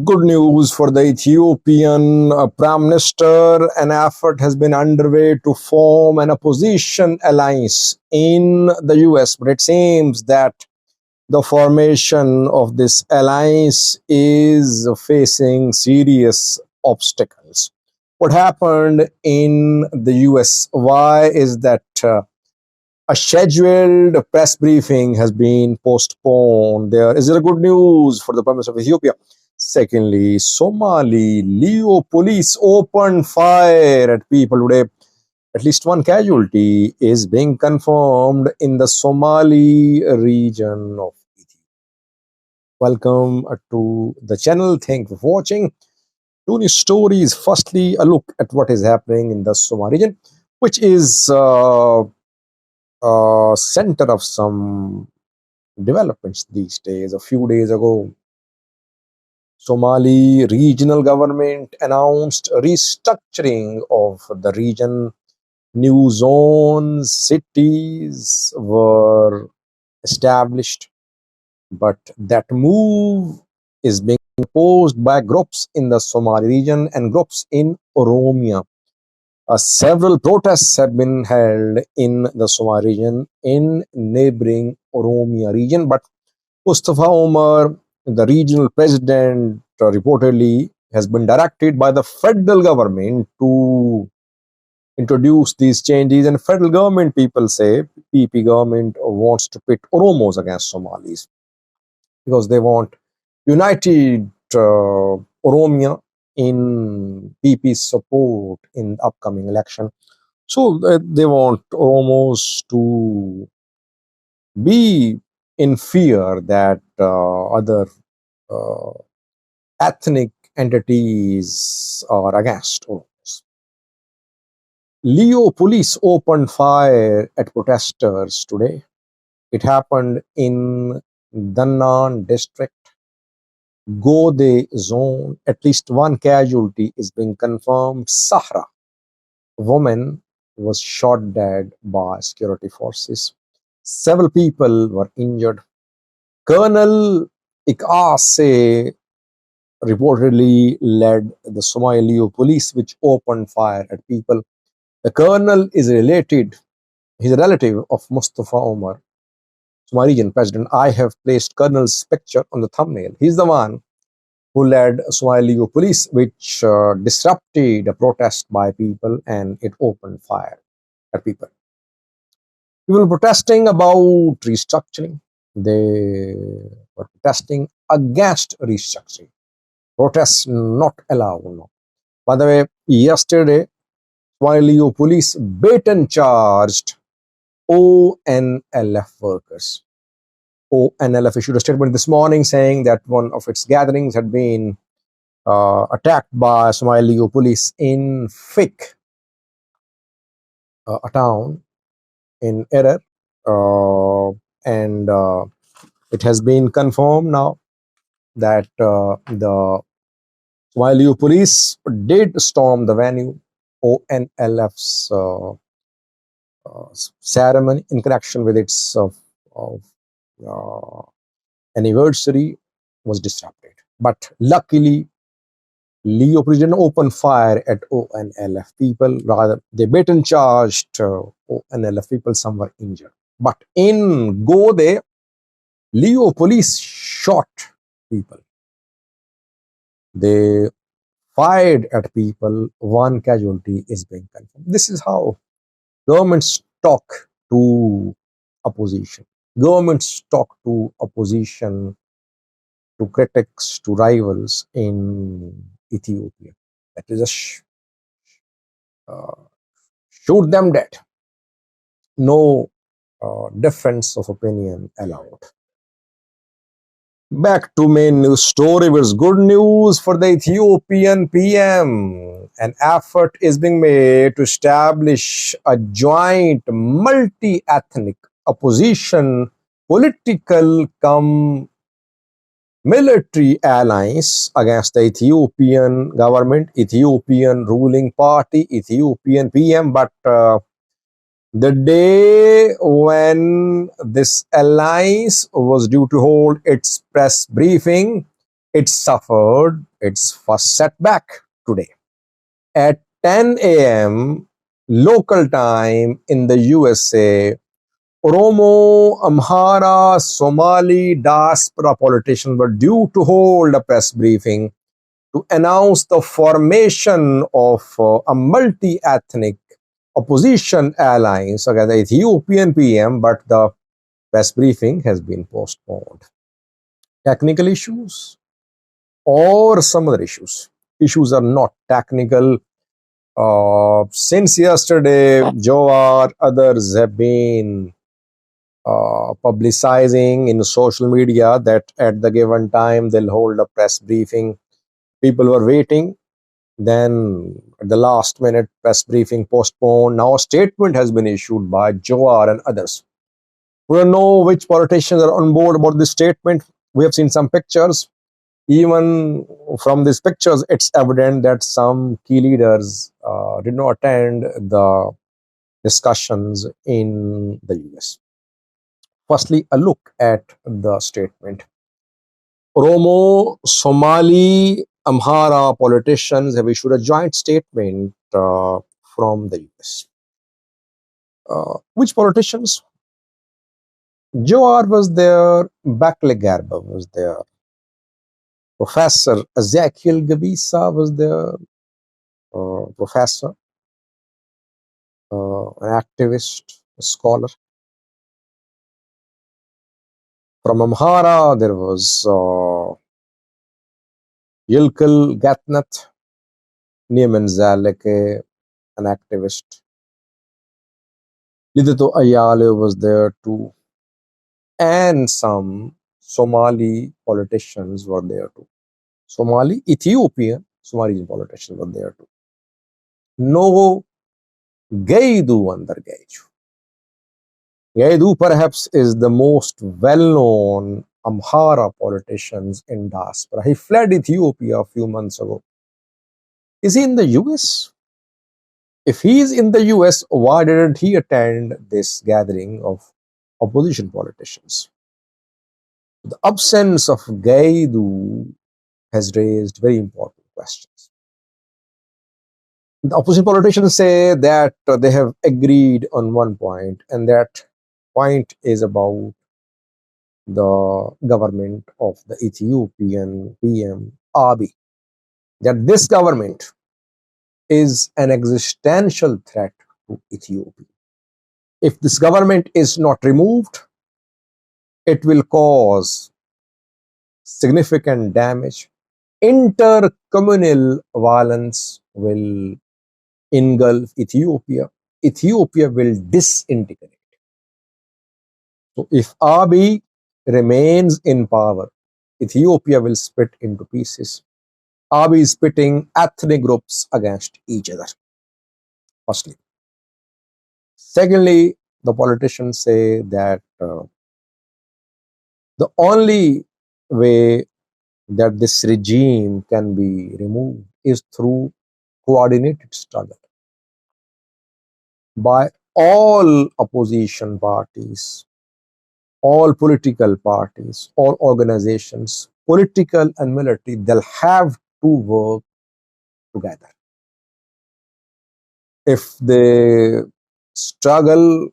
Good news for the Ethiopian Prime Minister. An effort has been underway to form an opposition alliance in the US, but it seems that the formation of this alliance is facing serious obstacles. What happened in the US? Why is that a scheduled press briefing has been postponed? There is there good news for the Prime Minister of Ethiopia. Secondly, Somali Liyu police opened fire at people today. At least one casualty is being confirmed in the Somali region of Ethiopia. Welcome to the channel. Thank you for watching. Two news stories. Firstly, a look at what is happening in the Somali region, which is center of some developments these days. A few days ago, Somali regional government announced restructuring of the region. New zones, cities were established, but that move is being opposed by groups in the Somali region and groups in Oromia. Several protests have been held in the Somali region in neighboring Oromia region, but Mustafa Omar, the regional president, reportedly has been directed by the federal government to introduce these changes. And federal government, people say, PP government wants to pit Oromos against Somalis because they want united Oromia in PP's support in the upcoming election. So they want Oromos to be in fear that other uh, ethnic entities are against Oromos. Leo police opened fire at protesters today. It happened in Dannan district, Gode zone. At least one casualty is being confirmed. Sahra, woman, was shot dead by security forces. Several people were injured. Colonel Ikase reportedly led the Somali Liyu police, which opened fire at people. The colonel is related, he's a relative of Mustafa Omar, Somali region president. I have placed Colonel's picture on the thumbnail. He's the one who led Somali Liyu police, which disrupted a protest by people and it opened fire at people. People were protesting about restructuring. They were protesting against restructuring. Protests not allowed. No. By the way, yesterday, Somali Liyu police beaten charged ONLF workers. ONLF issued a statement this morning saying that one of its gatherings had been attacked by Somali Liyu police in Fik, a town in Erer, and it has been confirmed now that the Somali Liyu police did storm the venue. ONLF's ceremony in connection with its anniversary was disrupted. But luckily, Leo didn't open fire at ONLF people. Rather, they beaten charged ONLF people. Some were injured. But in Gode, Leo police shot people. They fired at people. One casualty is being confirmed. This is how governments talk to opposition. Governments talk to opposition, to critics, to rivals in Ethiopia. That is a shoot them dead. No difference of opinion allowed. Back to main news story, with good news for the Ethiopian PM. An effort is being made to establish a joint multi-ethnic opposition political cum military alliance against the Ethiopian government, Ethiopian ruling party, Ethiopian PM. But the day when this alliance was due to hold its press briefing, It suffered its first setback today. At 10 a.m. local time in the USA, Oromo, Amhara, Somali diaspora politicians were due to hold a press briefing to announce the formation of a multi-ethnic opposition alliance against the Ethiopian PM, but the press briefing has been postponed. Technical issues or some other issues. Issues are not technical. Since yesterday, Joar, others have been publicizing in social media that at the given time they'll hold a press briefing. People were waiting. Then at the last minute, press briefing postponed. Now a statement has been issued by Joar and others. We don't know which politicians are on board about this statement. We have seen some pictures. Even from these pictures, it's evident that some key leaders did not attend the discussions in the US. Firstly, a look at the statement. Oromo, Somali, Amhara politicians have issued a joint statement from the US. Which politicians? Joar was there, Bakle Garba was there, Professor Ezekiel Gabisa was there, professor, an activist, a scholar. From Amhara, there was Yilkal Gatnat, Niemen Zaleke, an activist. Lidito Ayale was there too. And some Somali politicians were there too. Ethiopian Somali politicians were there too. No Gaidu under Gaiju. Gaidu perhaps is the most well-known Amhara politicians in diaspora. He fled Ethiopia a few months ago. Is he in the US? If he is in the US, why didn't he attend this gathering of opposition politicians? The absence of Gaidu has raised very important questions. The opposition politicians say that they have agreed on one point, and that point is about the government of the Ethiopian PM Abiy. That this government is an existential threat to Ethiopia. If this government is not removed, it will cause significant damage. Intercommunal violence will engulf Ethiopia. Ethiopia will disintegrate. So if Abiy remains in power, Ethiopia will split into pieces. Abiy is pitting ethnic groups against each other. Firstly. Secondly, the politicians say that the only way that this regime can be removed is through coordinated struggle by all opposition parties, all political parties, all organizations, political and military. They'll have to work together. If they struggle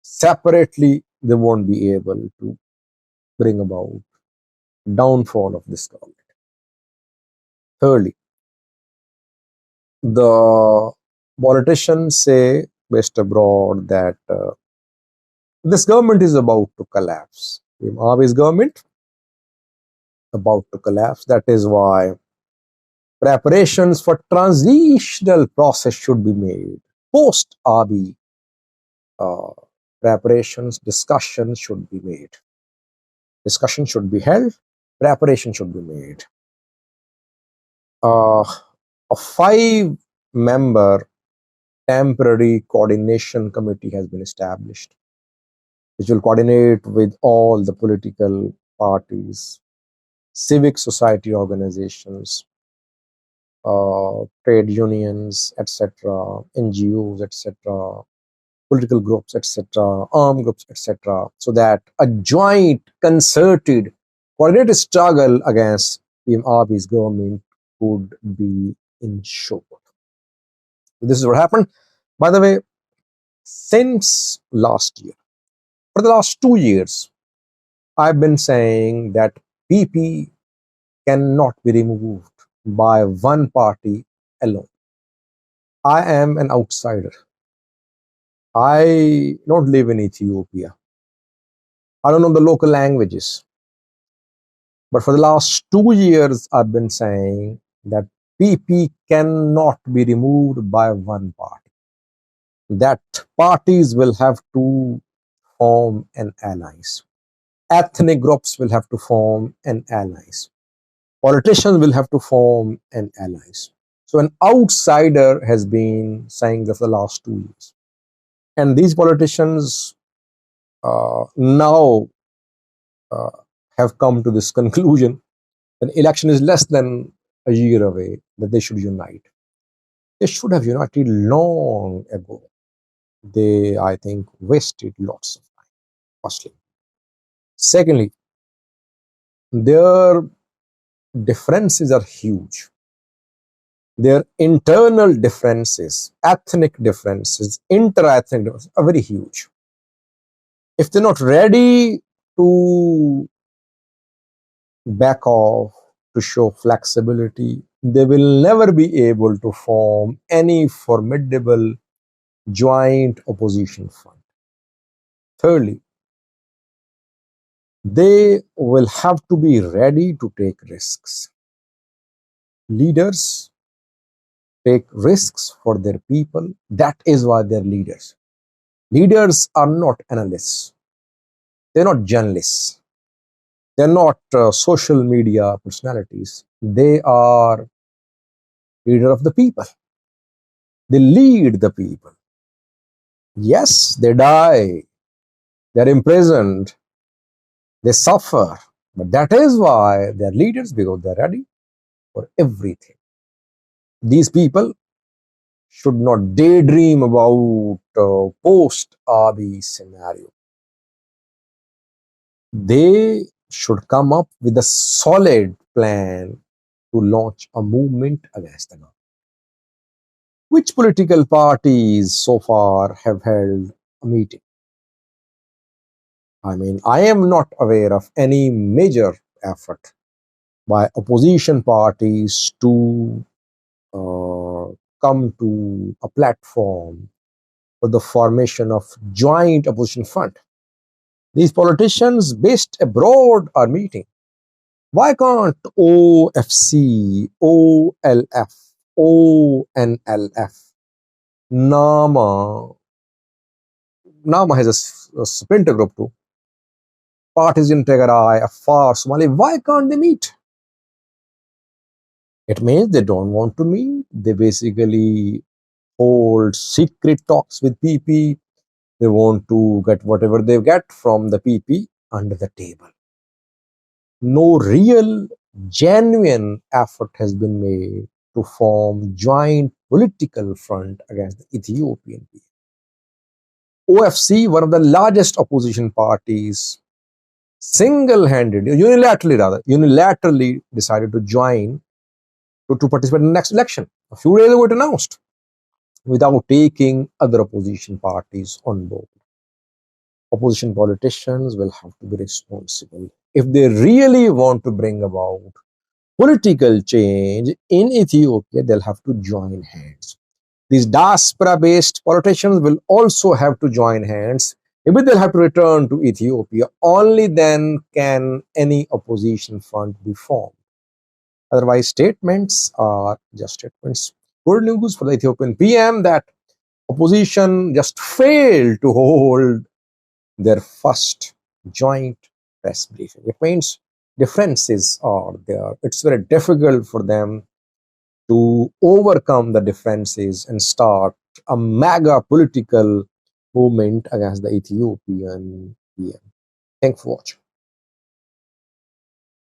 separately, they won't be able to bring about downfall of this government. Thirdly, the politicians say based abroad that this government is about to collapse. Abiy's government about to collapse. That is why preparations for transitional process should be made. Post Abiy preparations, discussions should be made. Discussion should be held. Preparation should be made. A 5-member temporary coordination committee has been established, which will coordinate with all the political parties, civic society organizations, trade unions, etc., NGOs, etc., political groups, etc., armed groups, etc., so that a joint concerted coordinated struggle against PM Abiy's government could be ensured. This is what happened. By the way, since last year, for the last 2 years, I've been saying that PP cannot be removed by one party alone. I am an outsider. I don't live in Ethiopia. I don't know the local languages. But for the last 2 years, I've been saying that PP cannot be removed by one party. That parties will have to form an alliance. Ethnic groups will have to form an alliance. Politicians will have to form an alliance. So an outsider has been saying this for the last 2 years. And these politicians now uh, have come to this conclusion that election is less than a year away, that they should unite. They should have united long ago. They, I think, wasted lots of time, firstly. Secondly, their differences are huge. Their internal differences, ethnic differences, inter-ethnic differences are very huge. If they're not ready to back off, to show flexibility, they will never be able to form any formidable joint opposition front. Thirdly, they will have to be ready to take risks. Leaders take risks for their people. That is why they're leaders. Leaders are not analysts. They're not journalists. They're not social media personalities. They are leader of the people. They lead the people. Yes, they die. They're imprisoned. They suffer. But that is why they're leaders, because they're ready for everything. These people should not daydream about post-Abiy scenario. They should come up with a solid plan to launch a movement against the government. Which political parties so far have held a meeting? I mean, I am not aware of any major effort by opposition parties to come to a platform for the formation of joint opposition front. These politicians based abroad are meeting. Why can't OFC, OLF, ONLF, NAMA, NAMA has a splinter group too, Parties in Tigray, Afar, Somali, why can't they meet? It means they don't want to meet. They basically hold secret talks with PP. They want to get whatever they get from the PP under the table. No real, genuine effort has been made to form joint political front against the Ethiopian people. OFC, one of the largest opposition parties, unilaterally decided to join to participate in the next election. A few days ago it announced, without taking other opposition parties on board. Opposition politicians will have to be responsible. If they really want to bring about political change in Ethiopia, they'll have to join hands. These diaspora-based politicians will also have to join hands. Maybe they'll have to return to Ethiopia. Only then can any opposition front be formed. Otherwise, statements are just statements. Good news for the Ethiopian PM that opposition just failed to hold their first joint press briefing. It means differences are there. It's very difficult for them to overcome the differences and start a mega political movement against the Ethiopian PM. Thanks for watching.